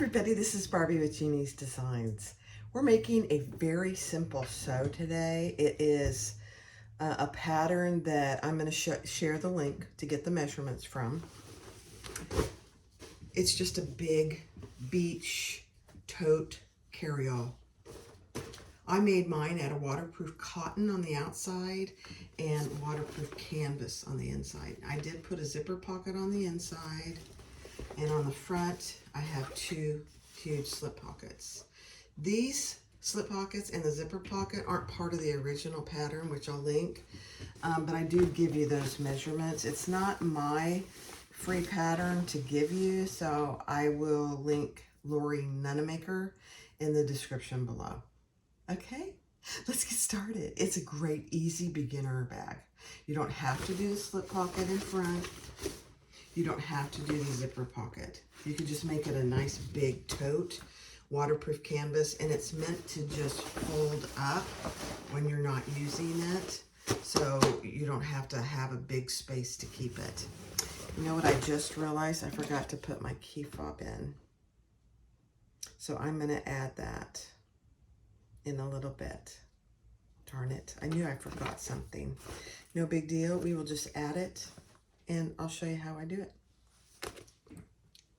everybody, this is Barbie with Jeannie's Designs. We're making a very simple sew today. It is a pattern that I'm going to share the link to get the measurements from. It's just a big beach tote carry-all. I made mine out of waterproof cotton on the outside and waterproof canvas on the inside. I did put a zipper pocket on the inside, and on the front I have two huge slip pockets. These slip pockets and the zipper pocket aren't part of the original pattern, which I'll link, but I do give you those measurements. It's not my free pattern to give you, so I will link Lori Nunemaker in the description below. Okay, let's get started. It's a great, easy beginner bag. You don't have to do the slip pocket in front. You don't have to do the zipper pocket. You could just make it a nice big tote, waterproof canvas, and it's meant to just fold up when you're not using it, so you don't have to have a big space to keep it. You know what I just realized? I forgot to put my key fob in. So I'm gonna add that in a little bit. Darn it, I knew I forgot something. No big deal, we will just add it and I'll show you how I do it.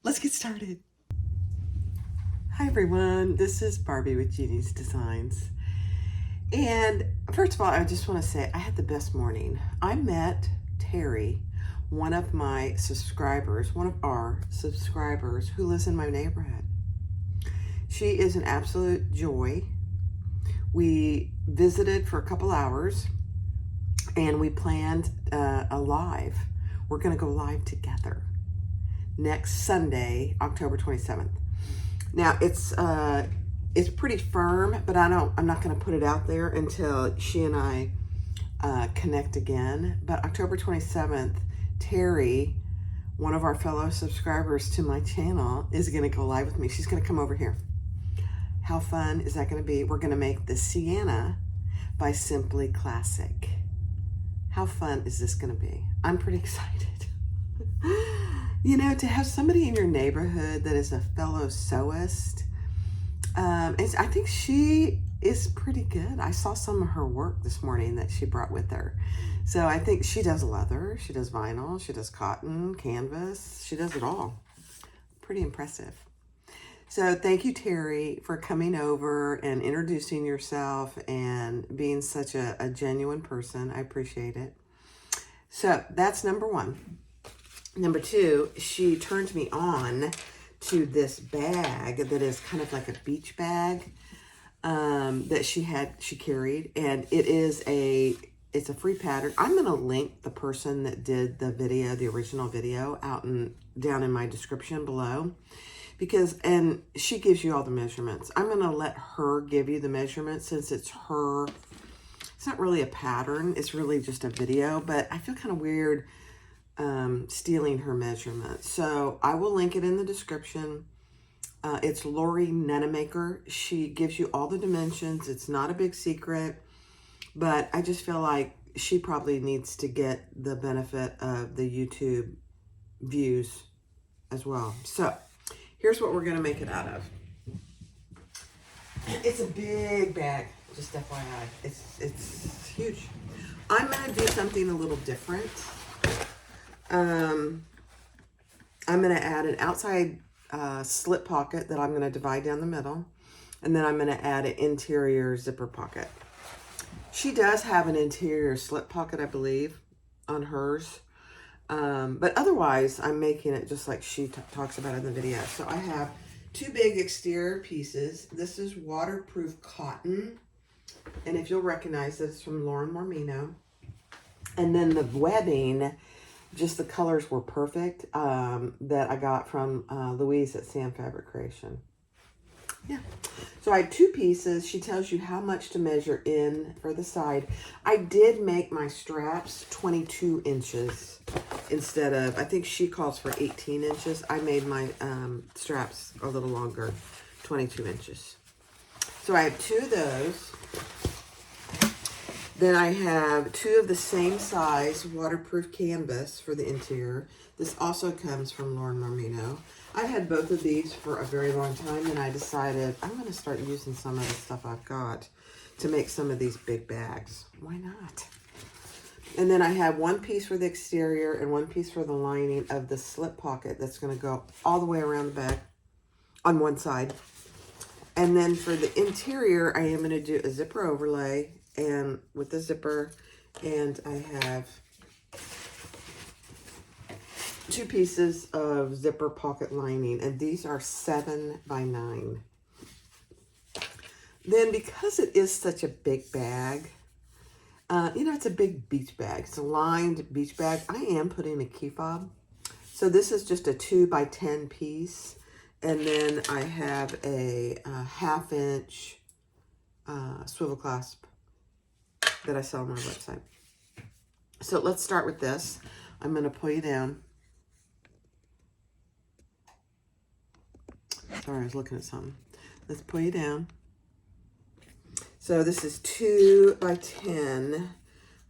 Let's get started. Hi everyone, this is Barbie with Jeannie's Designs. And first of all, I just want to say I had the best morning. I met Terry, one of my subscribers, one of our subscribers who lives in my neighborhood. She is an absolute joy. We visited for a couple hours and we planned a live. We're going to go live together next Sunday, October 27th. Now it's pretty firm, but I'm not going to put it out there until she and I connect again. But October 27th, Terry, one of our fellow subscribers to my channel, is going to go live with me. She's going to come over here. How fun is that going to be? We're going to make the Sienna by Simply Classic. How fun is this going to be? I'm pretty excited. You know, to have somebody in your neighborhood that is a fellow sewist, I think she is pretty good. I saw some of her work this morning that she brought with her. So I think she does leather, she does vinyl, she does cotton, canvas, she does it all. Pretty impressive. So thank you, Terry, for coming over and introducing yourself and being such a genuine person. I appreciate it. So that's number one. Number two, she turned me on to this bag that is kind of like a beach bag that she carried, and it's a free pattern. I'm going to link the person that did the video, the original video, down in my description below. And she gives you all the measurements. I'm going to let her give you the measurements since it's her. It's not really a pattern. It's really just a video, but I feel kind of weird stealing her measurements. So I will link it in the description. It's Lori Nunemaker. She gives you all the dimensions. It's not a big secret, but I just feel like she probably needs to get the benefit of the YouTube views as well. So here's what we're going to make it out of. It's a big bag, just FYI. It's huge. I'm going to do something a little different. I'm going to add an outside slip pocket that I'm going to divide down the middle. And then I'm going to add an interior zipper pocket. She does have an interior slip pocket, I believe, on hers. But otherwise, I'm making it just like she talks about in the video. So I have two big exterior pieces. This is waterproof cotton. And if you'll recognize this from Lauren Mormino. And then the webbing, just the colors were perfect, that I got from Louise at Sam Fabric Creation. Yeah. So I have two pieces. She tells you how much to measure in for the side. I did make my straps 22 inches instead of, I think she calls for 18 inches. I made my straps a little longer, 22 inches. So I have two of those. Then I have two of the same size waterproof canvas for the interior. This also comes from Lauren Mormino. I had both of these for a very long time, and I decided I'm going to start using some of the stuff I've got to make some of these big bags. Why not? And then I have one piece for the exterior and one piece for the lining of the slip pocket that's going to go all the way around the bag on one side. And then for the interior, I am going to do a zipper overlay and with the zipper, and I have 2 pieces of zipper pocket lining, and these are 7 by 9. Then because it is such a big bag, you know, it's a big beach bag. It's a lined beach bag. I am putting a key fob. So this is just a 2 by 10 piece. And then I have a 1/2 inch swivel clasp that I sell on my website. So let's start with this. I'm going to pull you down. Sorry, I was looking at something. Let's pull you down. So this is 2 by 10.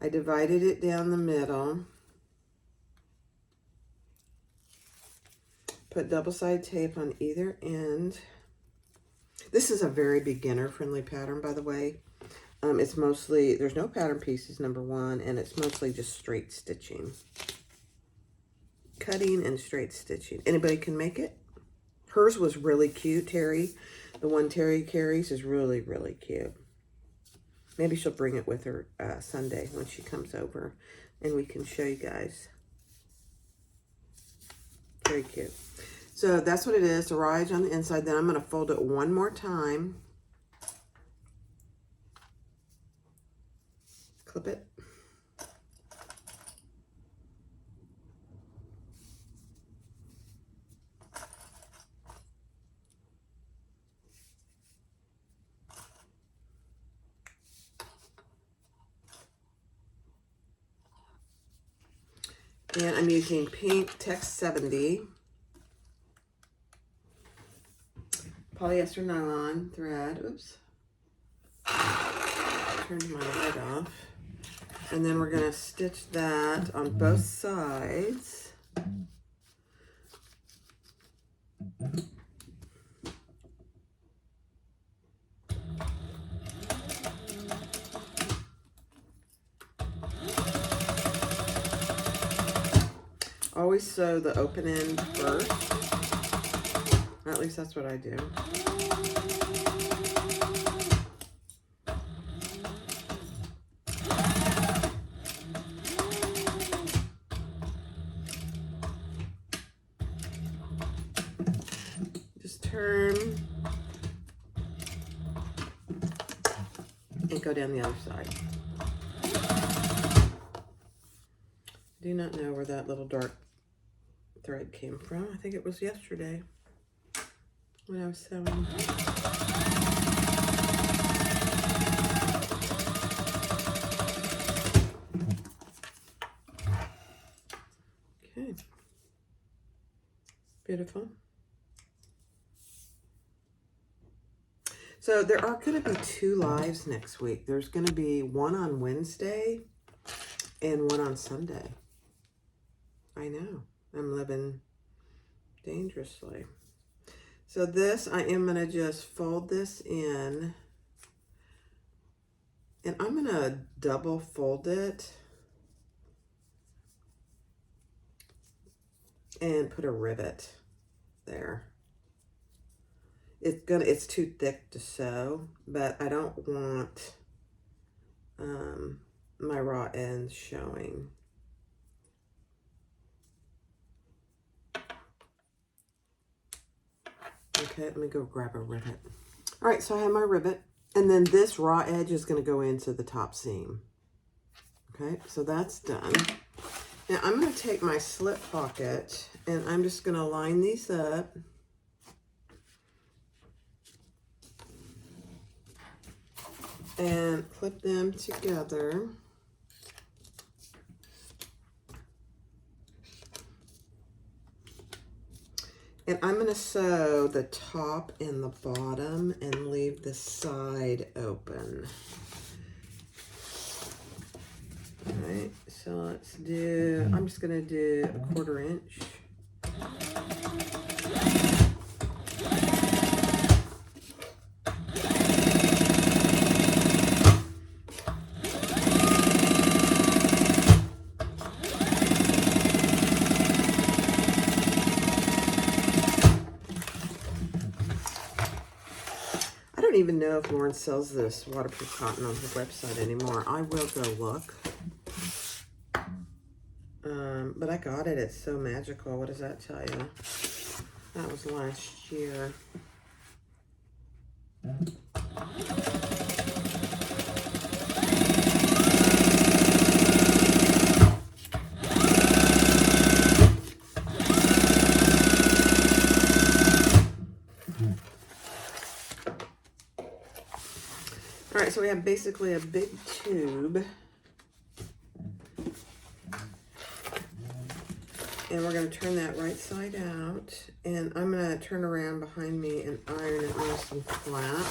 I divided it down the middle. Put double-sided tape on either end. This is a very beginner-friendly pattern, by the way. It's mostly, there's no pattern pieces, number 1, and it's mostly just straight stitching. Cutting and straight stitching. Anybody can make it. Hers was really cute, Terry. The one Terry carries is really, really cute. Maybe she'll bring it with her Sunday when she comes over, and we can show you guys. Very cute. So that's what it is, the raw edge on the inside. Then I'm going to fold it one more time. Clip it. And I'm using pink Text 70 polyester nylon thread. Oops. Turned my light off. And then we're going to stitch that on both sides. Always sew the open end first. At least that's what I do. Just turn and go down the other side. Do not know where that little dark thread came from. I think it was yesterday when I was sewing. Okay. Beautiful. So there are going to be 2 lives next week. There's going to be one on Wednesday and one on Sunday. I know. I'm living dangerously. So this, I am going to just fold this in. And I'm going to double fold it. And put a rivet there. It's too thick to sew, but I don't want my raw ends showing. Okay, let me go grab a rivet. All right, so I have my rivet, and then this raw edge is going to go into the top seam. Okay, so that's done. Now I'm going to take my slip pocket, and I'm just going to line these up. And clip them together. And I'm going to sew the top and the bottom and leave the side open. All right, so let's do, I'm just going to do a 1/4 inch. even know if Lauren sells this waterproof cotton on her website anymore. I will go look. But I got it. It's So Magical. What does that tell you? That was last year. All right, so we have basically a big tube. And we're going to turn that right side out. And I'm going to turn around behind me and iron it nice and flat.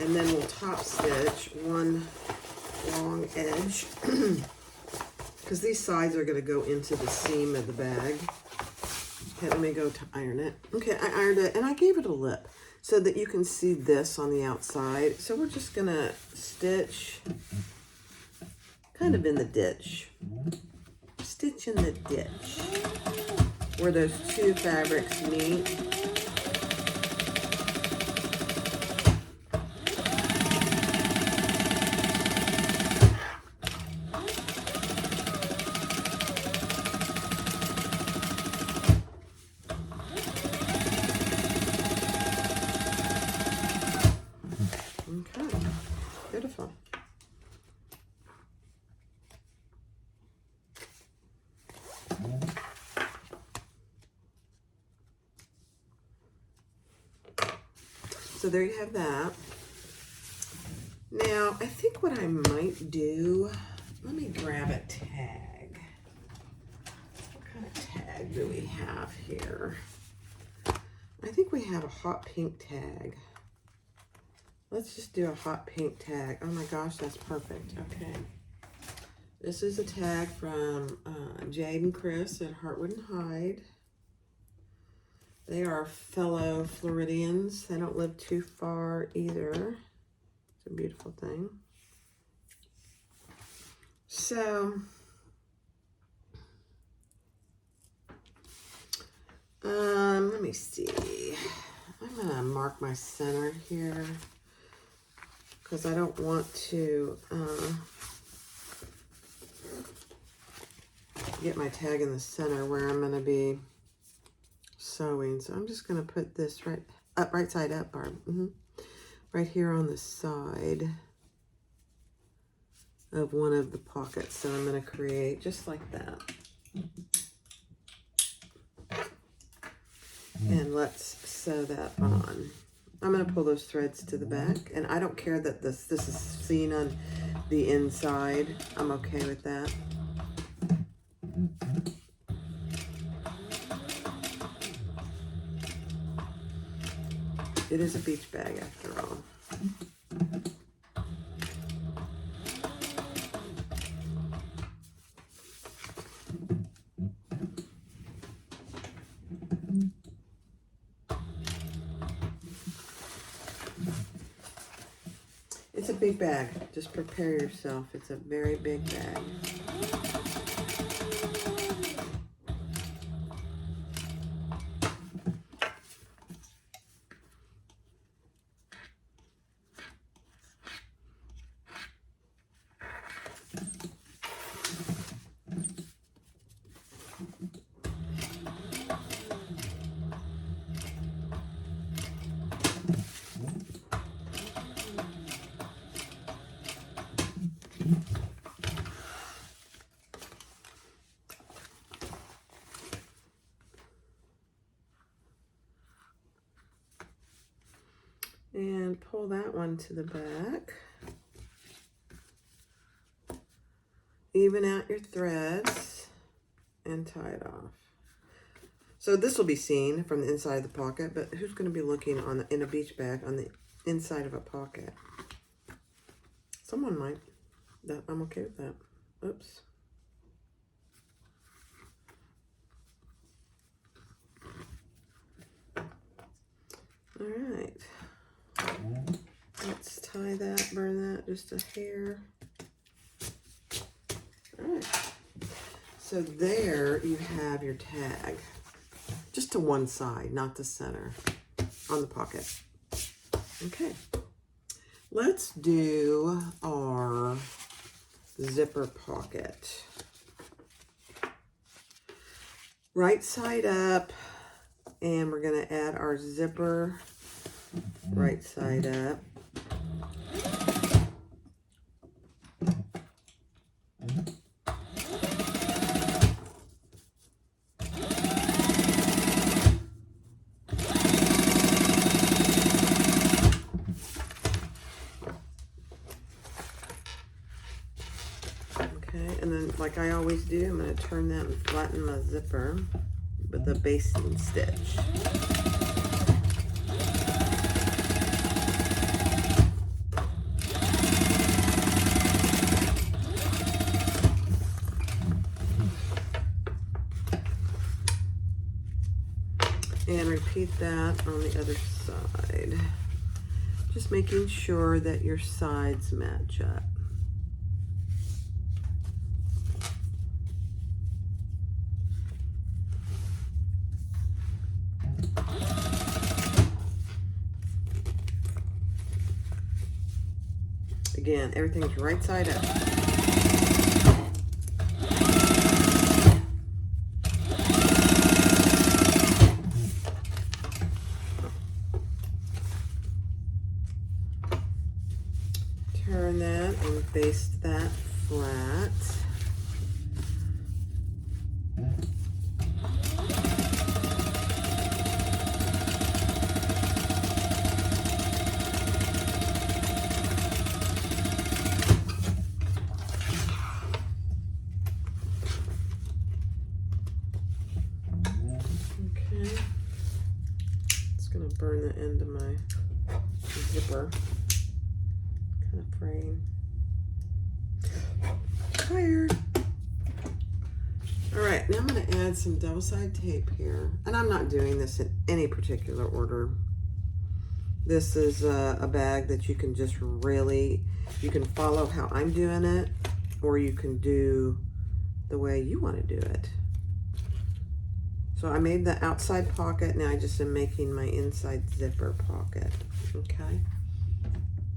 And then we'll top stitch one long edge. Because these sides are going to go into the seam of the bag. Okay, let me go to iron it. Okay, I ironed it and I gave it a lip so that you can see this on the outside. So we're just gonna stitch kind of in the ditch. Stitch in the ditch where those two fabrics meet. Beautiful. So there you have that. Now, I think what I might do, let me grab a tag. What kind of tag do we have here? I think we have a hot pink tag. Let's just do a hot pink tag. Oh my gosh, that's perfect. Okay. This is a tag from Jade and Chris at Heartwood and Hyde. They are fellow Floridians. They don't live too far either. It's a beautiful thing. So, let me see. I'm gonna mark my center here, because I don't want to get my tag in the center where I'm going to be sewing. So I'm just going to put this right side up, Barb. Right here on the side of one of the pockets. So I'm going to create just like that. And let's sew that on. I'm going to pull those threads to the back, and I don't care that this is seen on the inside. I'm okay with that. It is a beach bag after all. It's a big bag. Just prepare yourself. It's a very big bag. And pull that one to the back. Even out your threads and tie it off. So this will be seen from the inside of the pocket, but who's going to be looking in a beach bag on the inside of a pocket? Someone might. I'm okay with that. Oops. All right. Let's tie that, burn that just a hair. All right. So there you have your tag, just to one side, not the center, on the pocket. Okay, let's do our zipper pocket. Right side up, and we're gonna add our zipper right side up. Okay, and then like I always do, I'm going to turn that and flatten my zipper with a basting stitch. And repeat that on the other side. Just making sure that your sides match up. Again, everything's right side up. Turn that and baste that flat. Okay, it's gonna burn the end of my zipper. Kind of fraying. Tired. All right, now I'm going to add some double-sided tape here, and I'm not doing this in any particular order. This is a bag that you can just really, you can follow how I'm doing it, or you can do the way you want to do it. So I made the outside pocket, now I just am making my inside zipper pocket, okay?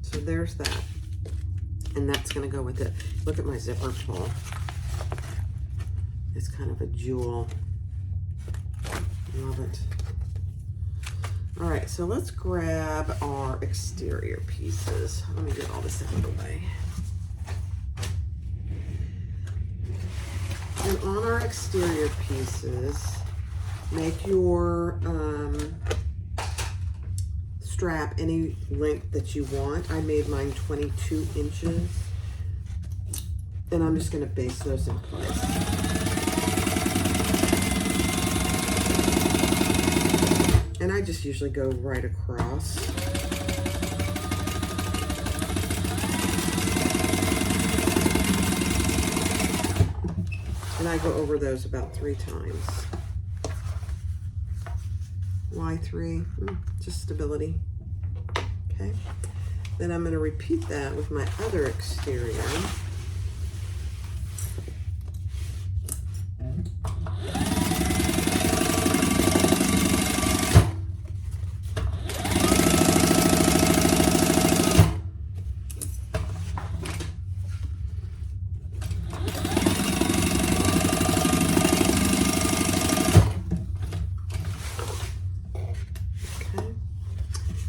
So there's that, and that's going to go with it. Look at my zipper pull. It's kind of a jewel. Love it. All right, so let's grab our exterior pieces. Let me get all this out of the way. And on our exterior pieces, make your strap any length that you want. I made mine 22 inches. And I'm just gonna baste those in place. And I just usually go right across. And I go over those about 3 times. Why 3? Just stability. Okay. Then I'm gonna repeat that with my other exterior.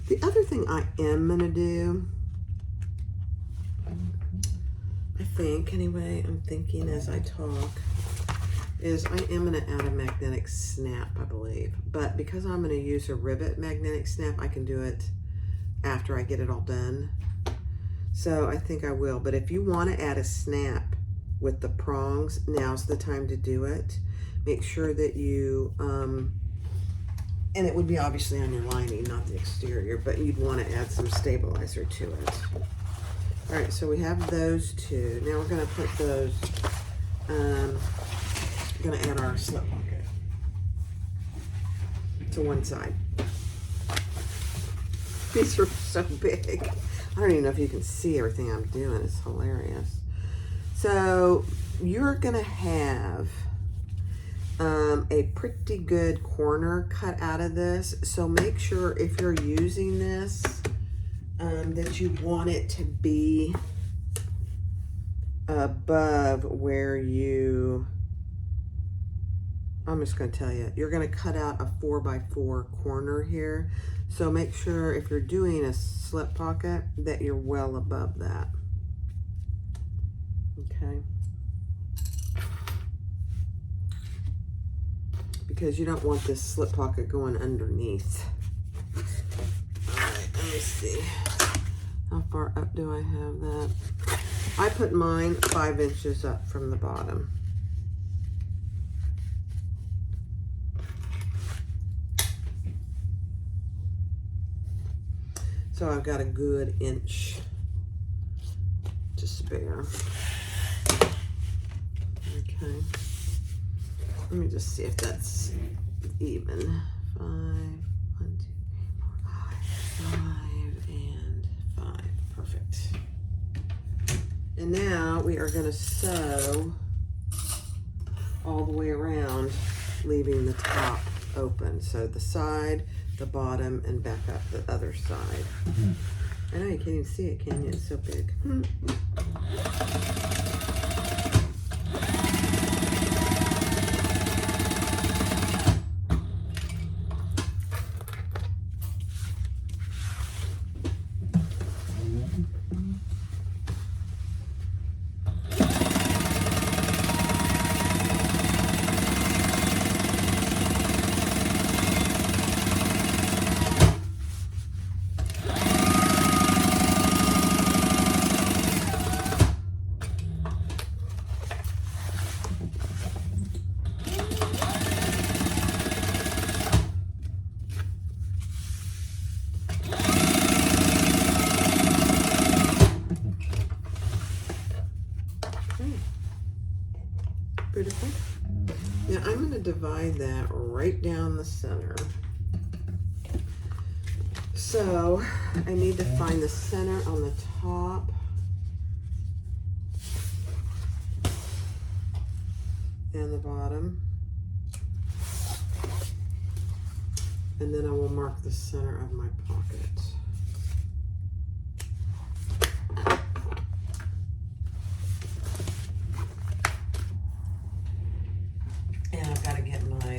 The other thing I am gonna do, I think anyway, I'm thinking as I talk, is I am gonna add a magnetic snap, I believe. But because I'm gonna use a rivet magnetic snap, I can do it after I get it all done. So I think I will, but if you wanna add a snap with the prongs, now's the time to do it. Make sure that you, and it would be obviously on your lining, not the exterior, but you'd want to add some stabilizer to it. All right, so we have those two. Now we're going to put those, we're going to add our slip pocket to one side. These are so big. I don't even know if you can see everything I'm doing. It's hilarious. So you're going to have a pretty good corner cut out of this. So make sure if you're using this that you want it to be above where you, I'm just going to tell you, you're going to cut out a 4x4 corner here. So make sure if you're doing a slip pocket that you're well above that. Okay. Because you don't want this slip pocket going underneath. All right, let me see. How far up do I have that? I put mine 5 inches up from the bottom. So I've got a good inch to spare. Okay. Let me just see if that's even. 5, 1, 2, 3, 4, 5, and 5. Perfect. And now we are going to sew all the way around, leaving the top open. So the side, the bottom, and back up the other side. I know you can't even see it, can you? It's so big. Beautiful. Now I'm going to divide that right down the center. So I need to find the center on the top. And the bottom. And then I will mark the center of my pocket. And I've got to get my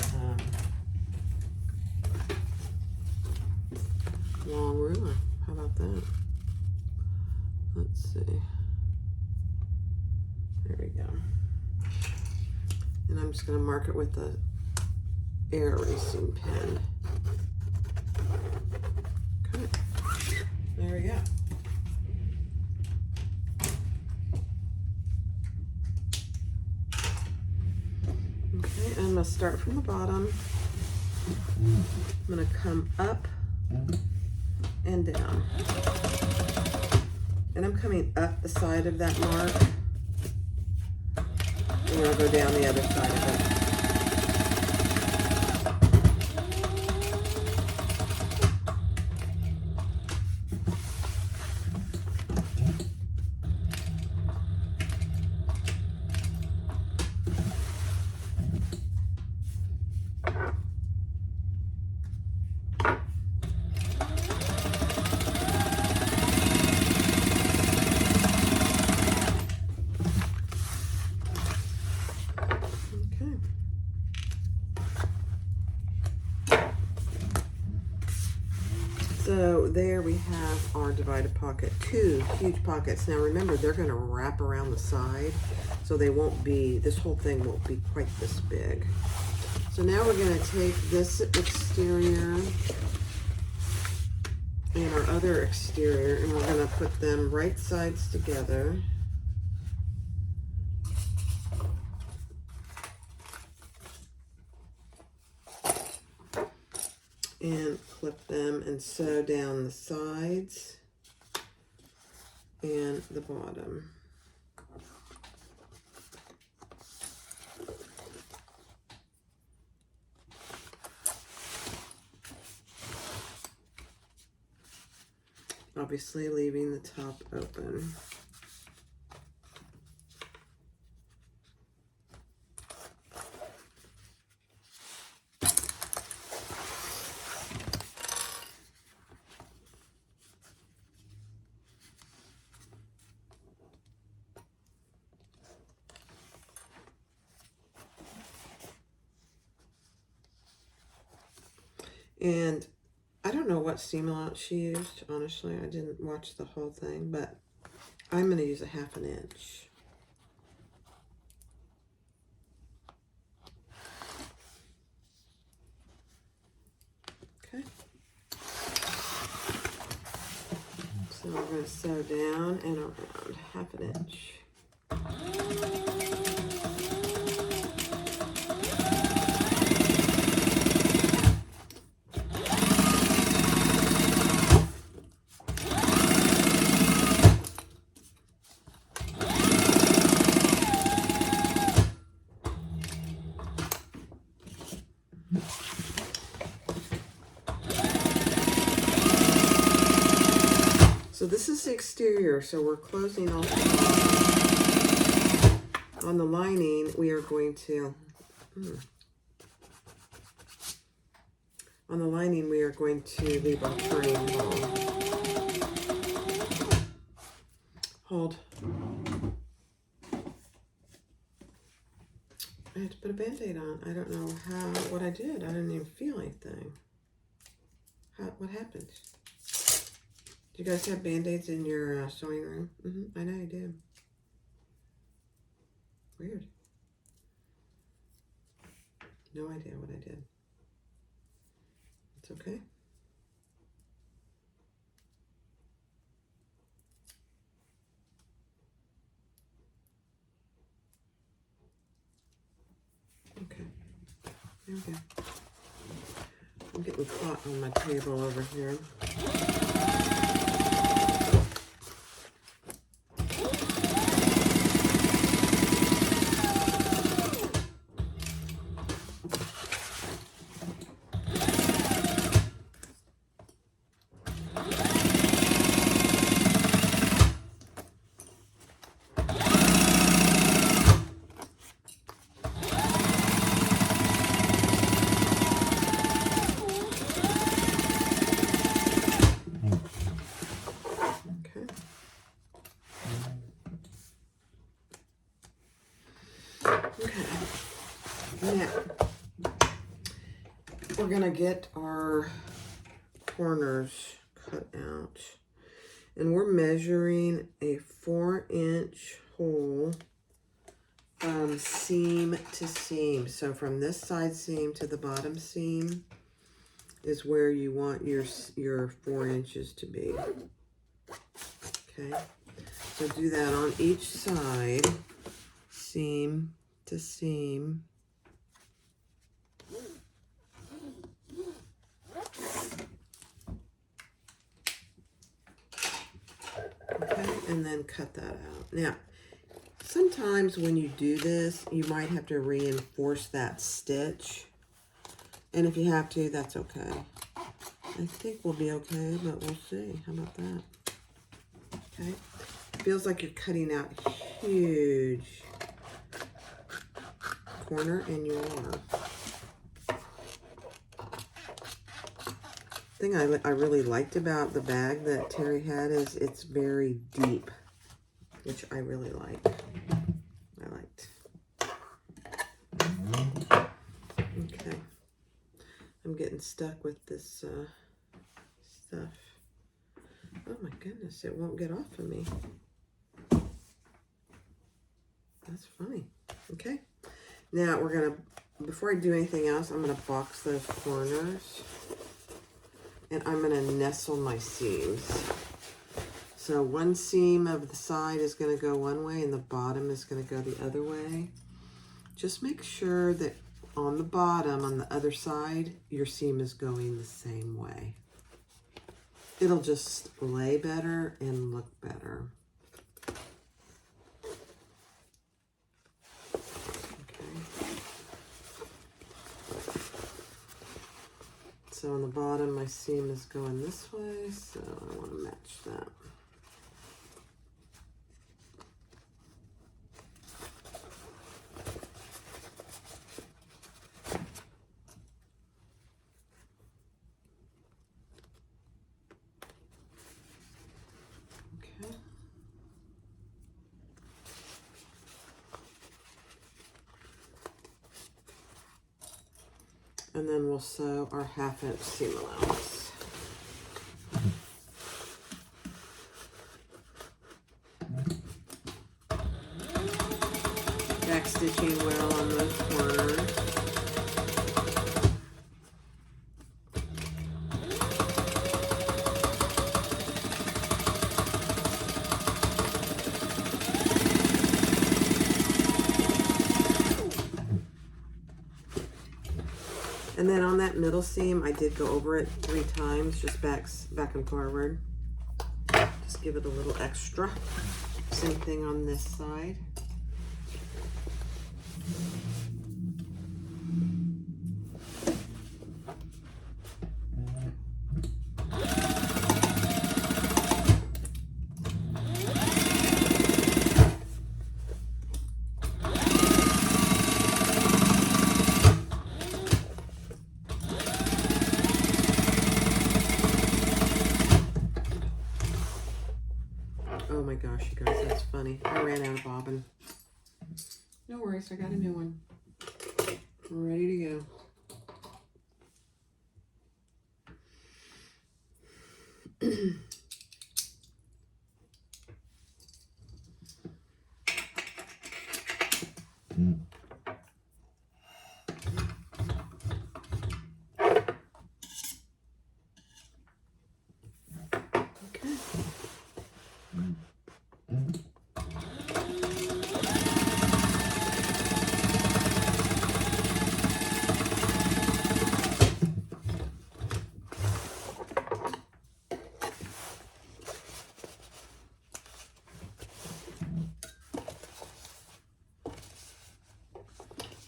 long ruler. How about that? Let's see. There we go. And I'm just going to mark it with the air erasing pen. Okay. There we go. Okay, I'm going to start from the bottom. I'm going to come up and down. And I'm coming up the side of that mark. And I'll go down the other side of it. So there we have our divided pocket, 2 huge pockets. Now remember, they're going to wrap around the side, so they won't be, this whole thing won't be quite this big. So now we're going to take this exterior and our other exterior, and we're going to put them right sides together. And clip them and sew down the sides and the bottom. Obviously leaving the top open. And I don't know what seam allowance she used, honestly. I didn't watch the whole thing, but I'm going to use a 1/2 inch. Okay. So we're going to sew down and around 1/2 inch. So this is the exterior, so we're closing off. On the lining, we are going to, on the lining, we are going to leave our triangle. Hold. I had to put a Band-Aid on. I don't know what I did. I didn't even feel anything. What happened? Do you guys have Band-Aids in your sewing room? I know you do. Weird. No idea what I did. It's okay. Okay. There we go. I'm getting caught on my table over here. Now, we're going to get our corners cut out. And we're measuring a 4-inch hole from seam to seam. So from this side seam to the bottom seam is where you want your 4 inches to be. Okay, so do that on each side, seam to seam. Okay, and then cut that out. Now, sometimes when you do this, you might have to reinforce that stitch. And if you have to, that's okay. I think we'll be okay, but we'll see. How about that? Okay. Feels like you're cutting out huge corner, and you are. The thing I really liked about the bag that Terry had is it's very deep, which I really like. I liked. Okay. I'm getting stuck with this stuff. Oh my goodness, it won't get off of me. That's funny. Okay. Now we're going to, before I do anything else, I'm going to box those corners. And I'm going to nestle my seams. So one seam of the side is going to go one way and the bottom is going to go the other way. Just make sure that on the bottom, on the other side, your seam is going the same way. It'll just lay better and look better. So on the bottom, my seam is going this way, so I want to match that. Okay. And then we'll sew our 1/2" seam allowance. Back stitching well on those corners. And then on that middle seam, I did go over it 3 times, just back and forward. Just give it a little extra. Same thing on this side. Oh my gosh, you guys, that's funny. I ran out of bobbin. No worries, I got a new one. I'm ready to go.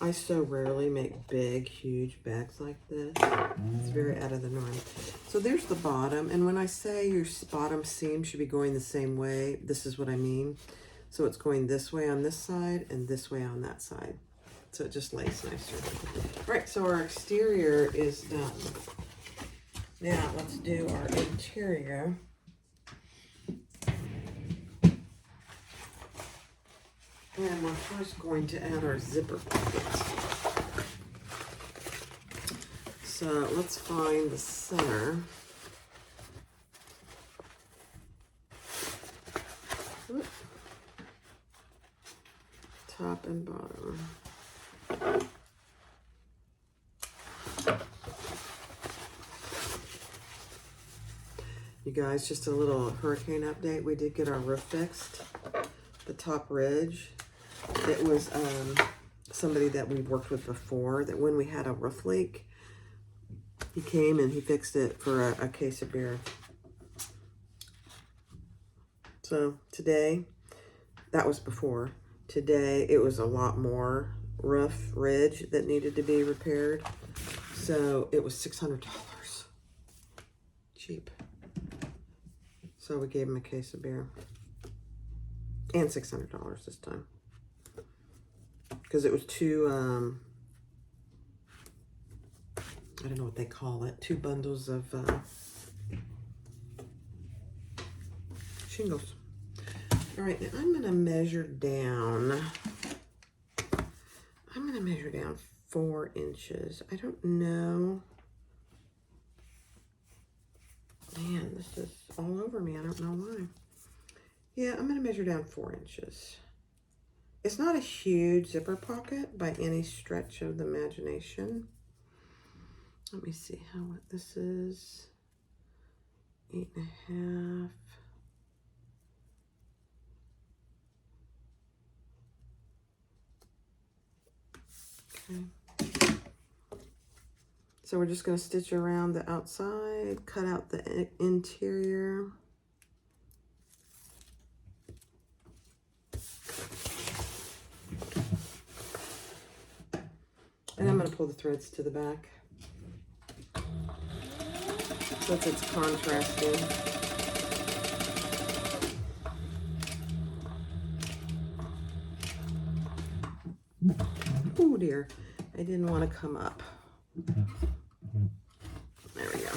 I so rarely make big, huge bags like this. It's very out of the norm. So there's the bottom. And when I say your bottom seam should be going the same way, this is what I mean. So it's going this way on this side and this way on that side. So it just lays nicer. All right, so our exterior is done. Now let's do our interior. And we're first going to add our zipper pocket. So let's find the center. Oop. Top and bottom. You guys, just a little hurricane update. We did get our roof fixed, the top ridge. It was somebody that we worked with before, that when we had a roof leak, he came and he fixed it for a case of beer. So today, that was before. Today, it was a lot more roof ridge that needed to be repaired. So it was $600. Cheap. So we gave him a case of beer. And $600 this time. Because it was two, I don't know what they call it, 2 bundles of shingles. All right, now I'm going to measure down. I'm going to measure down 4 inches. I don't know. Man, this is all over me. I don't know why. Yeah, I'm going to measure down 4 inches. It's not a huge zipper pocket by any stretch of the imagination. Let me see what this is. 8.5. Okay. So we're just going to stitch around the outside, cut out the interior. And I'm going to pull the threads to the back, since it's contrasting. Oh dear, I didn't want to come up. There we go.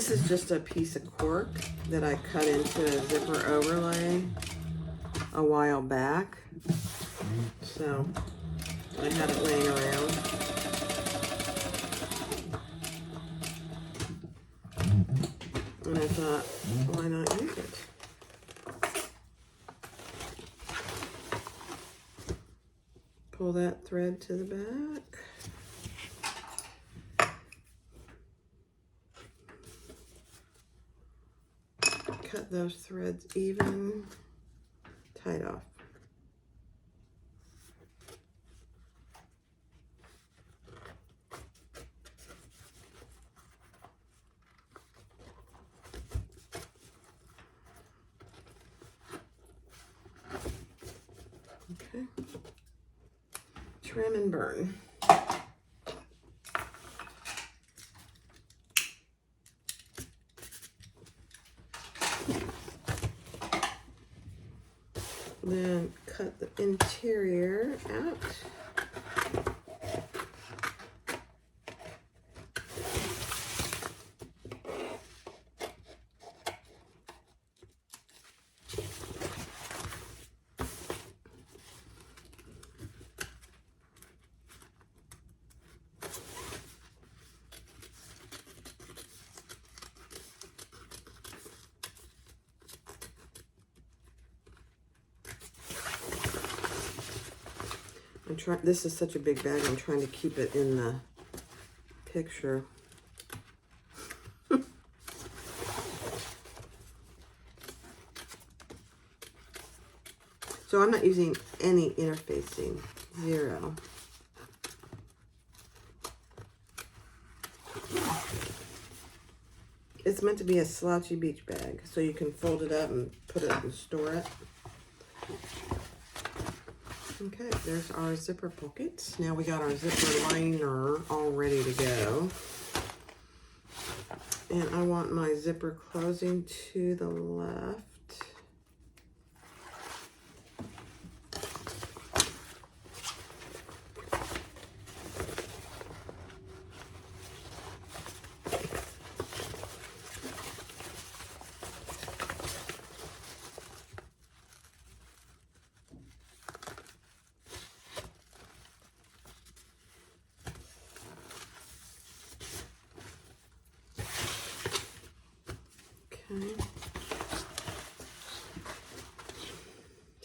This is just a piece of cork that I cut into a zipper overlay a while back. So I had it laying around. And I thought, why not use it? Pull that thread to the back. Cut those threads even, tie it off. Okay. Trim and burn. Then cut the interior out. This is such a big bag, I'm trying to keep it in the picture. So I'm not using any interfacing, 0. It's meant to be a slouchy beach bag, so you can fold it up and put it and store it. Okay, there's our zipper pockets. Now we got our zipper liner all ready to go. And I want my zipper closing to the left.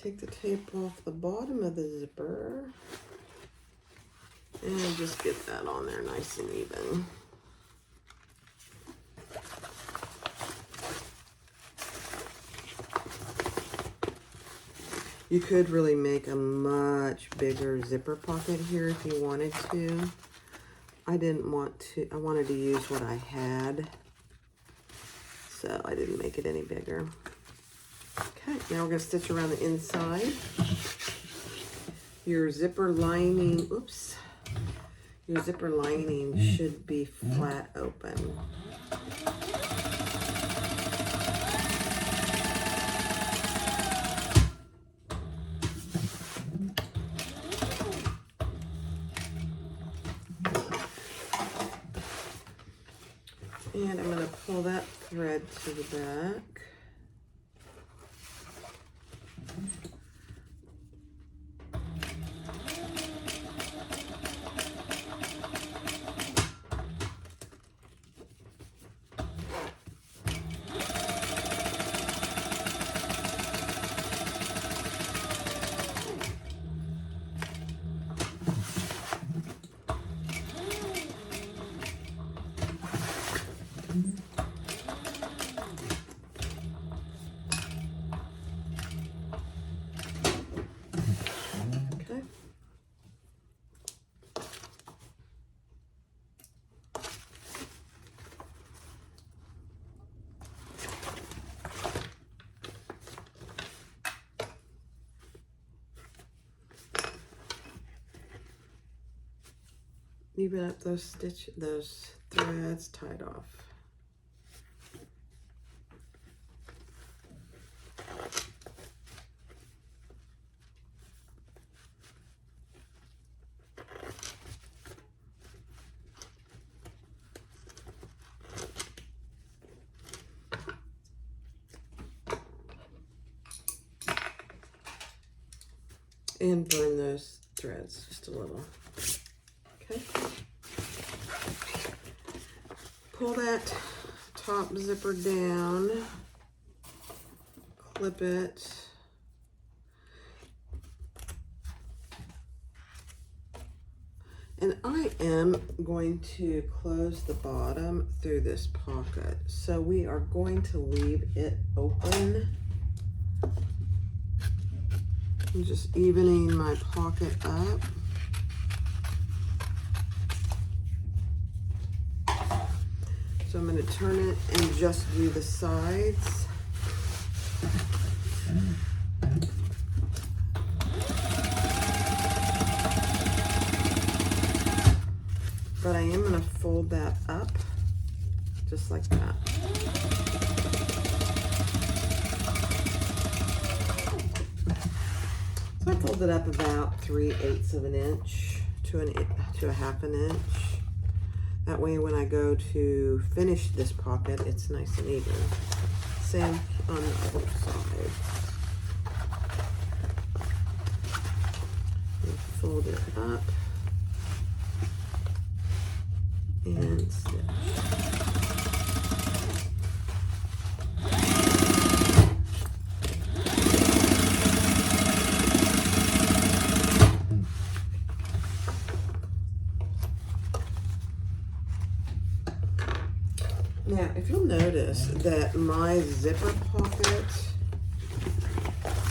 Take the tape off the bottom of the zipper and just get that on there nice and even. You could really make a much bigger zipper pocket here if you wanted to. I didn't want to, I wanted to use what I had, so I didn't make it any bigger. Okay, now we're going to stitch around the inside. Your zipper lining, oops, your zipper lining should be flat open. And I'm going to pull that thread to the back. Even up those threads tied off. And burn those threads just a little. Okay. Pull that top zipper down, clip it. And I am going to close the bottom through this pocket. So we are going to leave it open. I'm just evening my pocket up. So I'm going to turn it and just do the sides. But I am going to fold that up just like that. So I fold it up about 3/8 of an inch to a half an inch. That way when I go to finish this pocket, it's nice and even. Same on the other side. And fold it up and stitch. Now, if you'll notice that my zipper pocket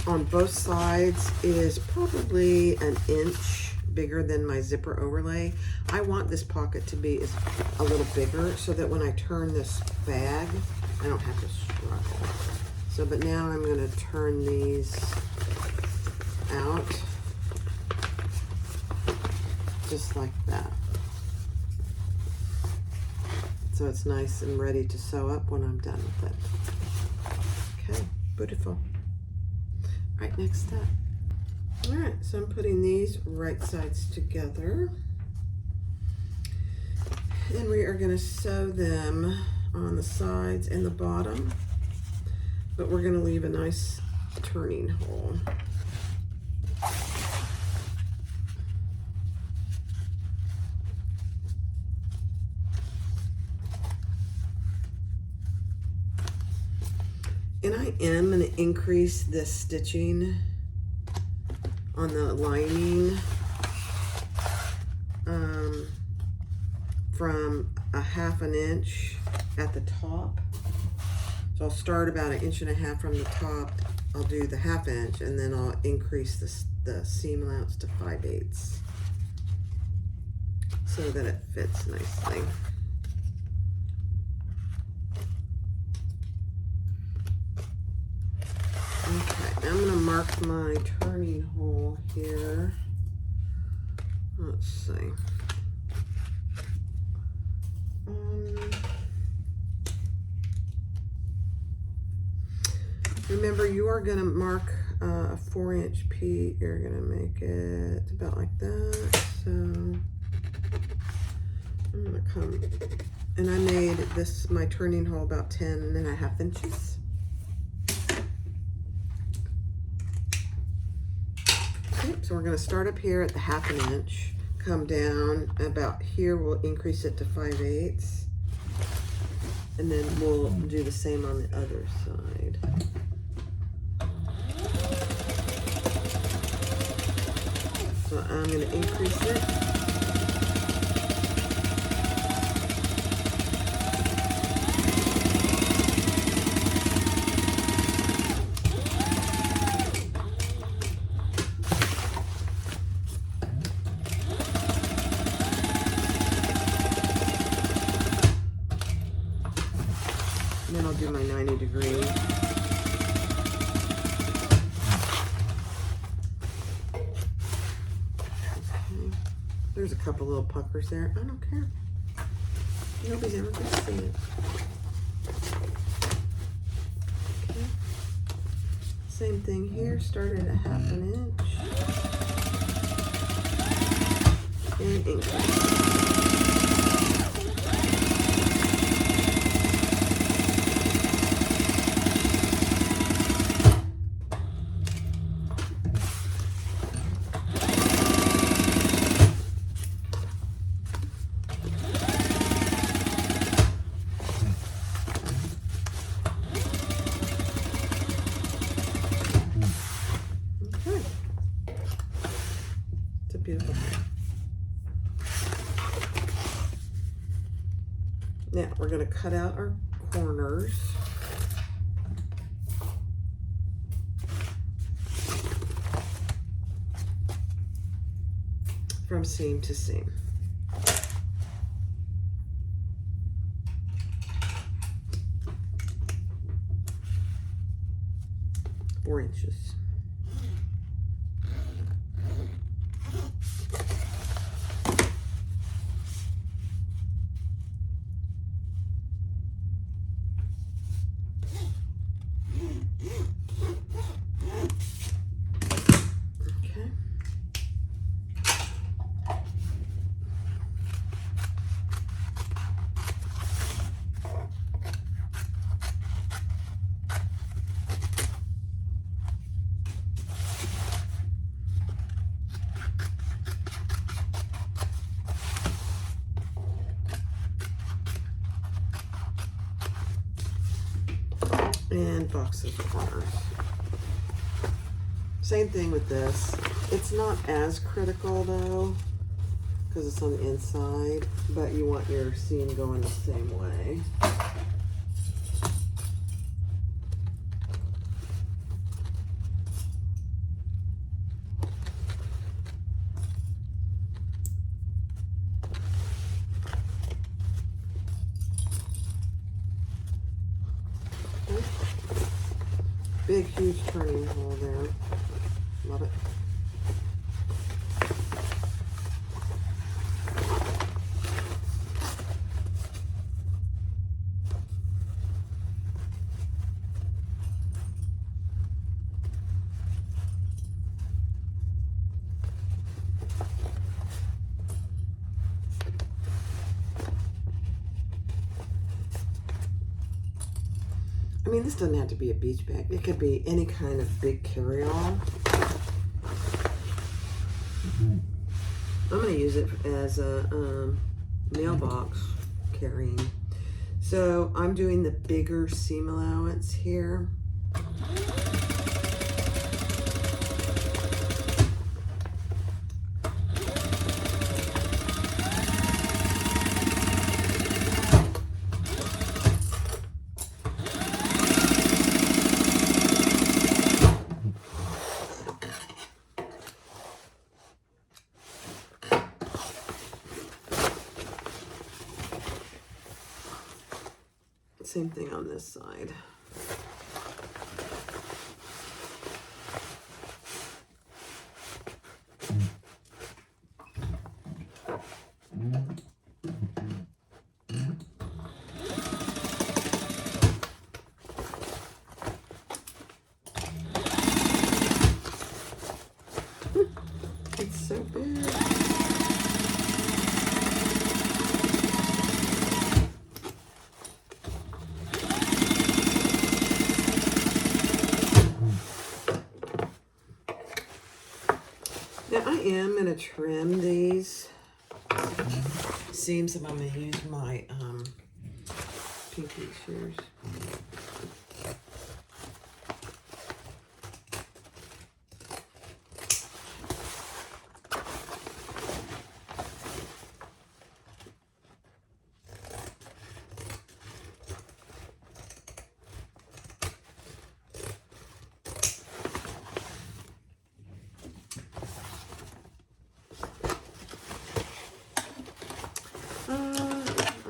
on both sides is probably an inch bigger than my zipper overlay, I want this pocket to be a little bigger so that when I turn this bag, I don't have to struggle. So, but now I'm going to turn these out just like that. So it's nice and ready to sew up when I'm done with it. Okay, beautiful. All right, next step. All right, so I'm putting these right sides together. And we are going to sew them on the sides and the bottom. But we're going to leave a nice turning hole. And I am going to increase this stitching on the lining from a half an inch at the top. So I'll start about 1.5 inches from the top. I'll do the ½ inch and then I'll increase the seam allowance to 5/8 so that it fits nicely. Okay, I'm going to mark my turning hole here. Let's see. Remember, you are going to mark a 4-inch piece. You're going to make it about like that. So I'm going to come, and I made this, my turning hole, about 10.5 inches. So we're going to start up here at the ½ an inch, come down about here, we'll increase it to 5/8, and then we'll do the same on the other side. So I'm going to increase it. And then I'll do my 90-degree. Okay. There's a couple little puckers there. I don't care. Nobody's ever going to see it. Okay. Same thing here. Start at a ½ an inch. And increase. Now we're going to cut out our corners. From seam to seam. Four inches. And box those corners. Same thing with this. It's not as critical though, because it's on the inside, but you want your seam going the same way. Big, huge turning hole there. Love it. I mean, this doesn't have to be a beach bag. It could be any kind of big carry-all. I'm going to use it as a mailbox carrying. So I'm doing the bigger seam allowance here. Same thing on this side. It's so big. Now I am going to trim these seams if I'm going to use my pinky shears.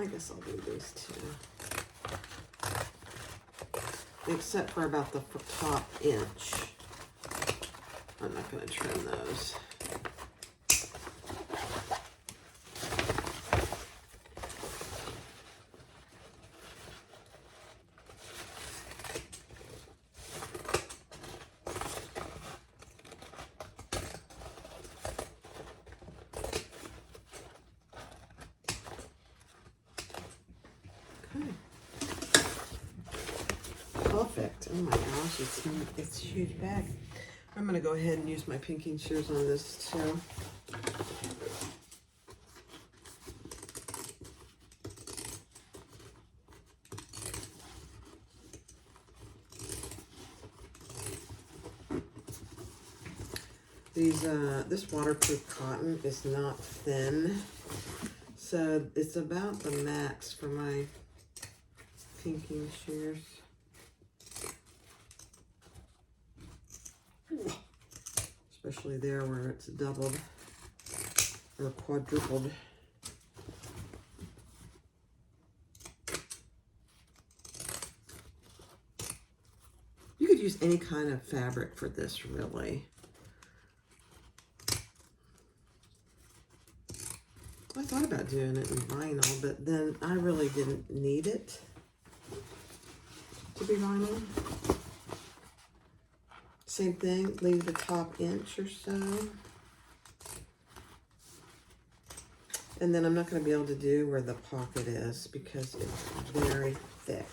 I guess I'll do these two. Except for about the top inch. I'm not going to trim those. Perfect. Oh my gosh, it's a huge bag. I'm going to go ahead and use my pinking shears on this too. This waterproof cotton is not thin, So it's about the max for my pinking shears. Especially there where it's doubled or quadrupled. You could use any kind of fabric for this, really. I thought about doing it in vinyl, but then I really didn't need it to be vinyl. Same thing, leave the top inch or so. And then I'm not going to be able to do where the pocket is because it's very thick.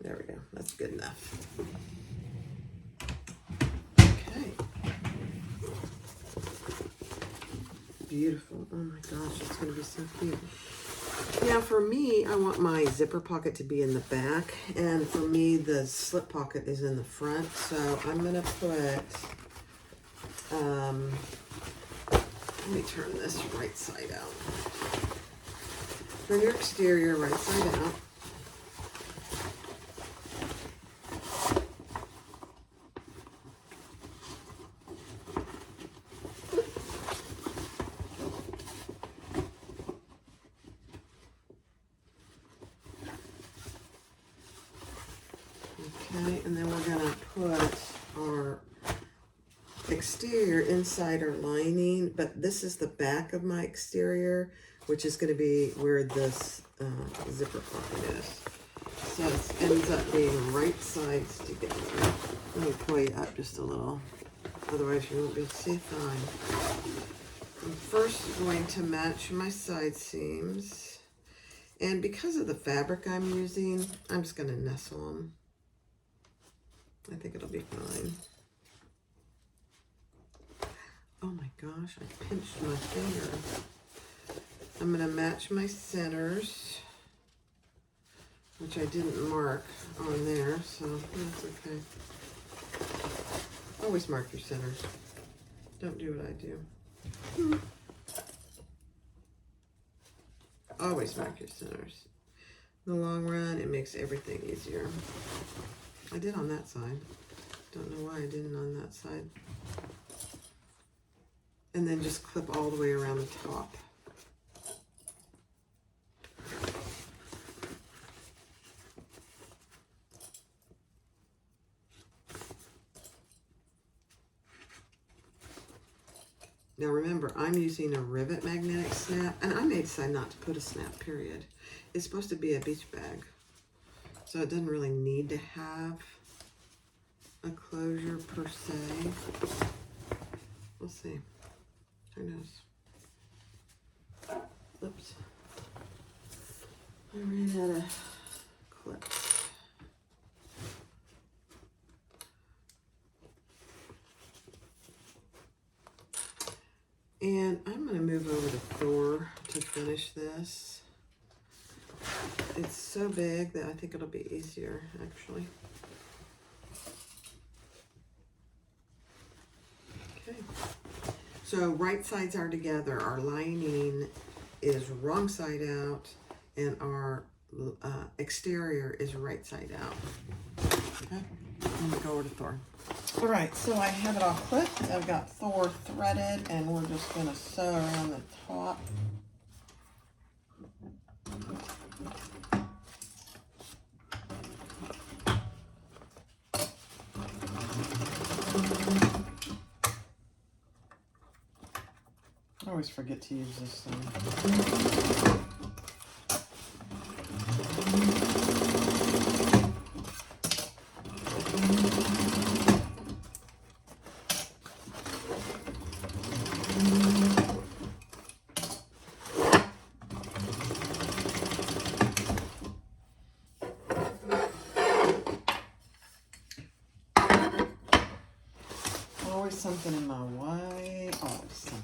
There we go. That's good enough. Okay. Beautiful. Oh my gosh, it's going to be so cute. Now for me, I want my zipper pocket to be in the back, and for me the slip pocket is in the front, so I'm going to put, let me turn this right side out. Turn your exterior right side out. Okay, and then we're going to put our exterior inside our lining, but this is the back of my exterior, which is going to be where this zipper pocket is. So it ends up being right sides together. Let me pull you up just a little, otherwise you won't be able to see a thing. I'm first going to match my side seams, and because of the fabric I'm using, I'm just going to nestle them. I think it'll be fine. Oh my gosh, I pinched my finger. I'm going to match my centers, which I didn't mark on there, so that's okay. Always mark your centers. Don't do what I do. Always mark your centers. In the long run, it makes everything easier. I did on that side. Don't know why I didn't on that side. And then just clip all the way around the top. Now remember, I'm using a rivet magnetic snap, and I may decide not to put a snap, period. It's supposed to be a beach bag, so it doesn't really need to have a closure per se. We'll see. Who knows? Oops. I ran out of clips. And I'm going to move over to Thor to finish this. It's so big that I think it'll be easier, actually. Okay. So right sides are together. Our lining is wrong side out, and our exterior is right side out. Okay. I'm going to go over to Thor. All right, so I have it all clipped. I've got Thor threaded, and we're just going to sew around the top. I always forget to use this thing. Always something in my way. Always something.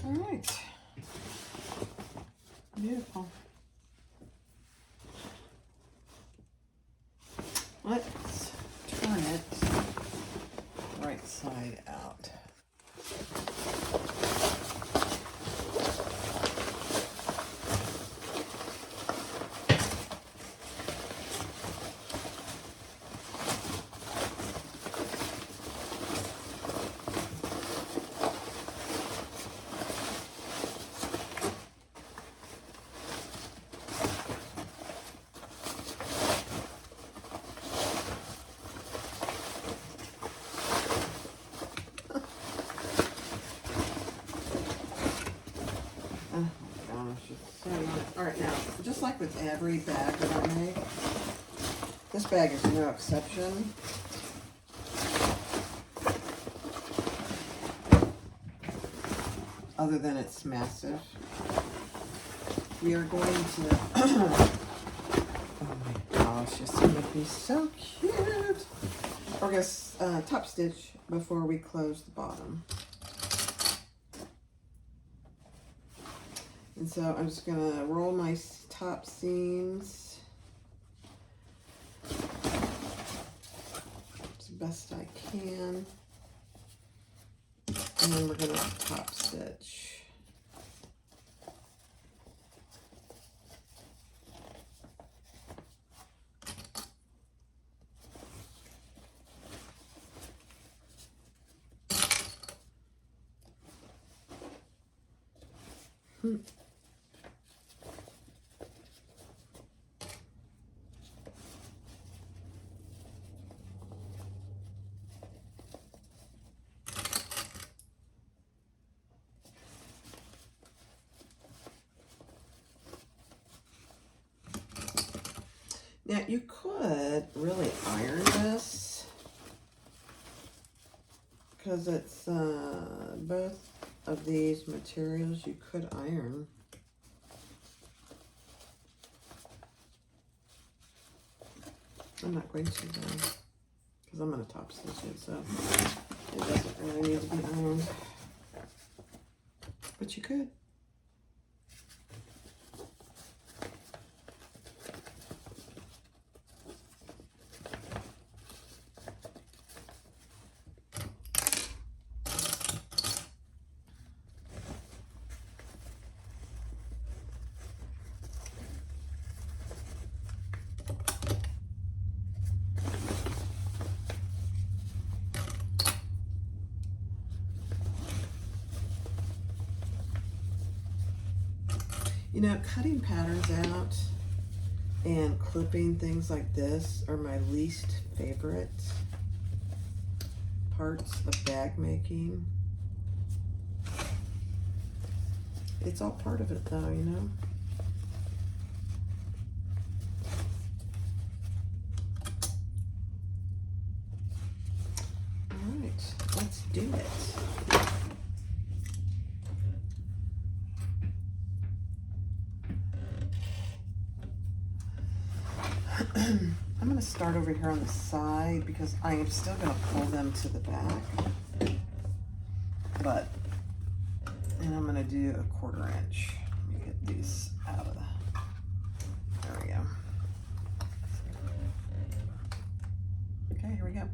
All right. Beautiful. Let's turn it right side out. All right, now, just like with every bag that I make, this bag is no exception. Other than it's massive. We are going to, oh my gosh, it's gonna be so cute. We're gonna top stitch before we close the bottom. And so I'm just going to roll my top seams as best I can. And then we're going to top stitch. Now you could really iron this because it's both of these materials you could iron. I'm not going to though because I'm going to top stitch it, so it doesn't really need to be ironed, but you could. You know, cutting patterns out and clipping things like this are my least favorite parts of bag making. It's all part of it though, you know. All right, let's do it. I'm going to start over here on the side because I am still going to pull them to the back. But, and I'm going to do a 1/4 inch. Let me get these out of the, there we go. Okay, here we go.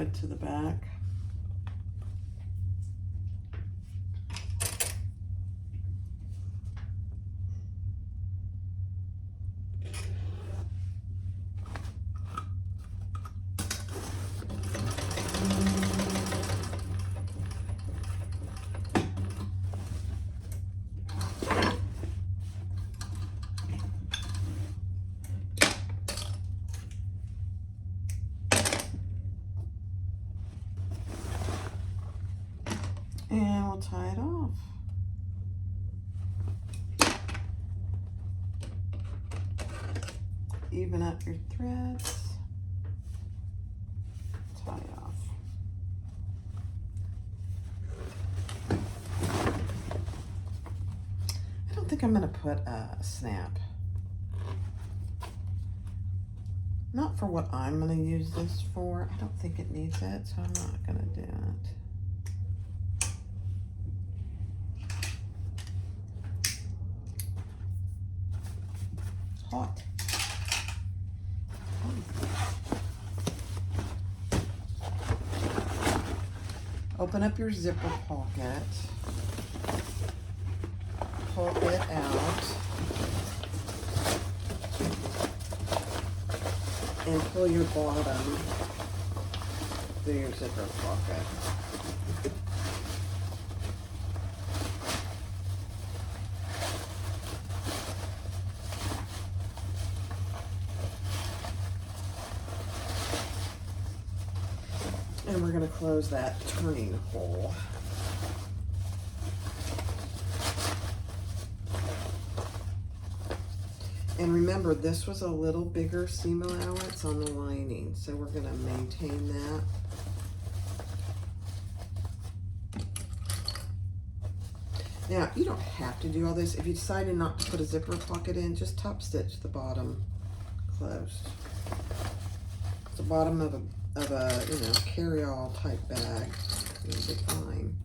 side to the back. And we'll tie it off. Even up your threads. Tie off. I don't think I'm going to put a snap. Not for what I'm going to use this for. I don't think it needs it, so I'm not going to do it. Hot. Open up your zipper pocket, pull it out, and pull your bottom through your zipper pocket. And we're going to close that turning hole. And remember, this was a little bigger seam allowance on the lining, so we're going to maintain that. Now, you don't have to do all this. If you decided not to put a zipper pocket in, just top stitch the bottom closed. It's the bottom of a carry-all type bag. You'll be fine.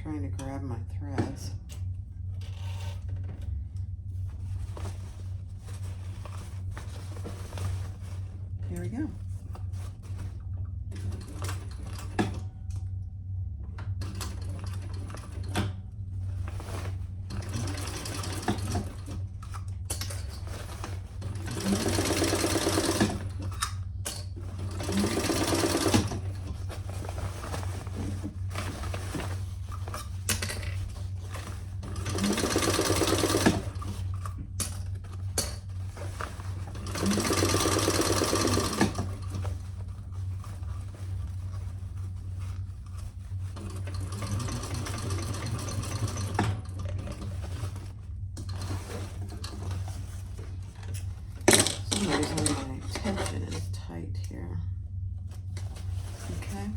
Trying to grab my threads. Here we go. My tension is tight here. Okay.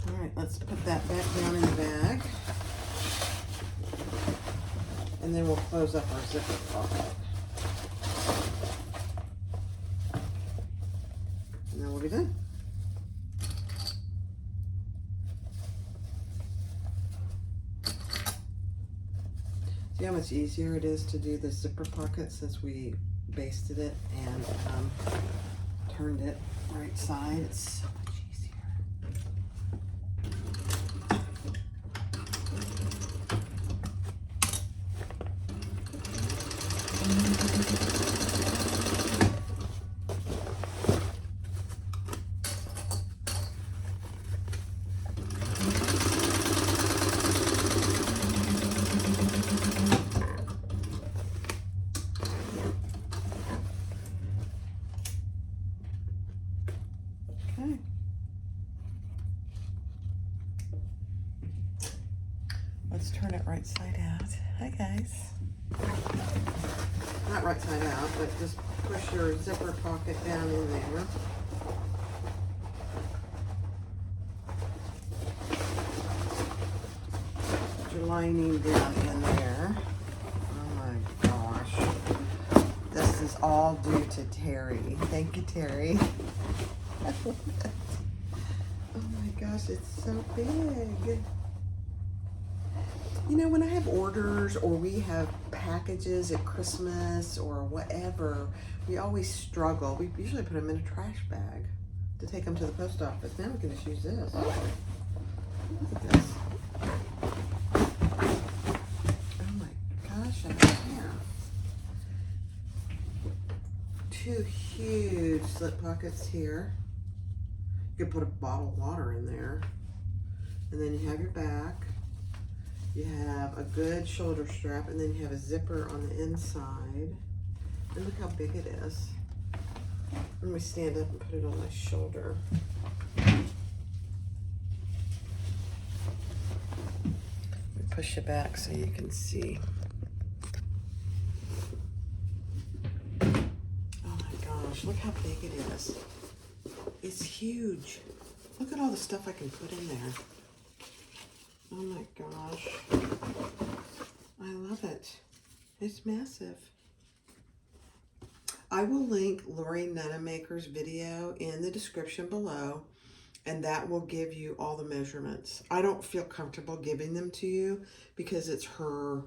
All right, let's put that back down in the bag. And then we'll close up our zipper pocket. And then we'll be done. See how much easier it is to do the zipper pocket since we basted it and turned it right side. It's so much easier. Okay. Let's turn it right side out. Hi guys. Not right side out, but just push your zipper pocket down in there. Put your lining down in there. Oh my gosh. This is all due to Terry. Thank you, Terry. Oh my gosh, it's so big. You know, when I have orders or we have packages at Christmas or whatever, we always struggle. We usually put them in a trash bag to take them to the post office. Now we can just use this. Look at this. Oh my gosh, I can't. Two huge slip pockets here. You could put a bottle of water in there. And then you have your back. You have a good shoulder strap, and then you have a zipper on the inside. And look how big it is. Let me stand up and put it on my shoulder. Let me push it back so you can see. Oh my gosh, look how big it is. It's huge. Look at all the stuff I can put in there. Oh my gosh. I love it. It's massive. I will link Lori Nunnemaker's video in the description below, and that will give you all the measurements. I don't feel comfortable giving them to you because it's her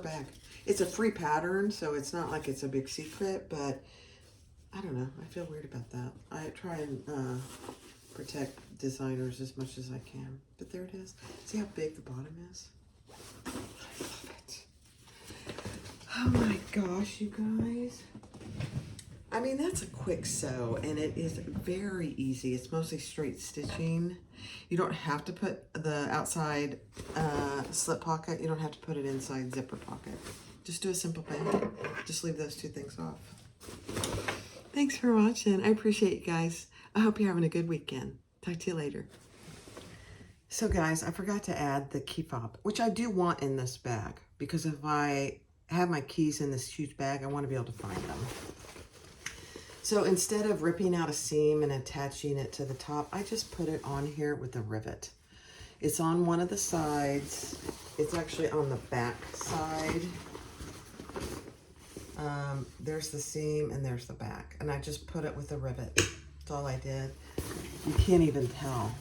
bag. It's a free pattern, so it's not like it's a big secret, but I don't know. I feel weird about that. I try and protect designers as much as I can. But there it is. See how big the bottom is? I love it. Oh my gosh, you guys. I mean, that's a quick sew, and it is very easy. It's mostly straight stitching. You don't have to put the outside slip pocket. You don't have to put it inside zipper pocket. Just do a simple bag. Just leave those two things off. Thanks for watching. I appreciate you guys. I hope you're having a good weekend. Talk to you later. So guys, I forgot to add the key fob, which I do want in this bag, because if I have my keys in this huge bag, I want to be able to find them. So instead of ripping out a seam and attaching it to the top, I just put it on here with a rivet. It's on one of the sides. It's actually on the back side. There's the seam and there's the back. And I just put it with a rivet. That's all I did. You can't even tell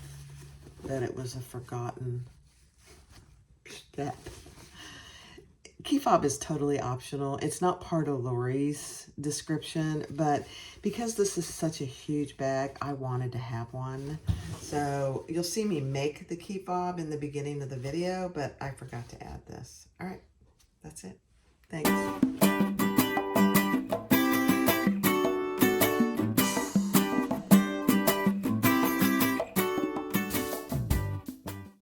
that it was a forgotten step. Key fob is totally optional. It's not part of Lori's description, but because this is such a huge bag, I wanted to have one. So you'll see me make the key fob in the beginning of the video, but I forgot to add this. All right, that's it. Thanks.